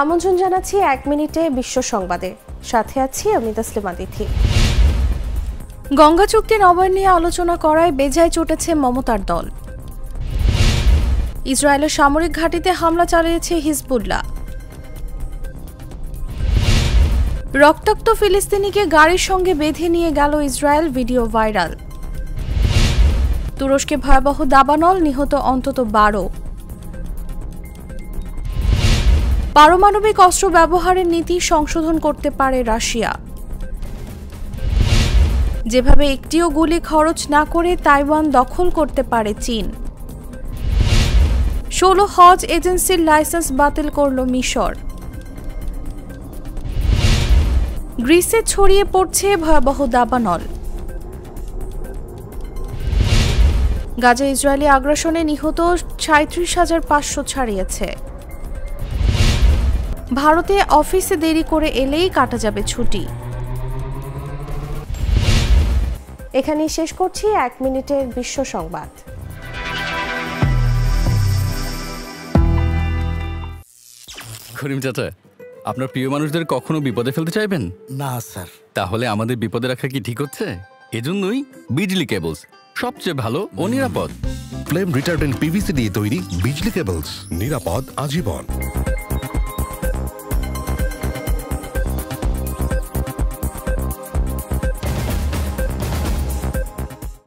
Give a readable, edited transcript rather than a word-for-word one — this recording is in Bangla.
আমন্ত্রণ জানাচ্ছি ১ মিনিটে বিশ্ব সংবাদে, সাথে আছি আমি তাসলিমা তিথি। গঙ্গা চুক্তি নবায়ন নিয়ে আলোচনা করায় বেজায় চটেছে মমতার দল। ইসরায়েলের সামরিক ঘাঁটিতে হামলা চালিয়েছে হিজবুল্লাহ। রক্তাক্ত ফিলিস্তিনিকে গাড়ির সঙ্গে বেঁধে নিয়ে গেল ইসরায়েল, ভিডিও ভাইরাল। তুরস্কে ভয়াবহ দাবানল, নিহত অন্তত ১২। পারমাণবিক অস্ত্র ব্যবহারের নীতি সংশোধন করতে পারে রাশিয়া। যেভাবে একটিও গুলি খরচ না করে তাইওয়ান দখল করতে পারে চীন। ১৬ হজ এজেন্সির লাইসেন্স বাতিল করল মিশর। গ্রিসে ছড়িয়ে পড়ছে ভয়াবহ দাবানল। গাজা ইসরায়েলি আগ্রাসনে নিহত ৩৭,৫০০ ছাড়িয়েছে। ভারতে অফিসে দেরি করে এলেই কাটা যাবে ছুটি। এখানেই শেষ করছি ১ মিনিটের বিশ্ব সংবাদ। করিম চাচা, আপনার প্রিয় মানুষদের কখনো বিপদে ফেলতে চাইবেন না স্যার। তাহলে আমাদের বিপদে রাখা কি ঠিক হচ্ছে? এজন্যই বিজলি কেবলস সবচেয়ে ভালো ও নিরাপদ। ফ্লেম রিটার্ডেন্ট পিভিসি দিয়ে তৈরি বিজলি কেবলস, নিরাপদ আজীবন।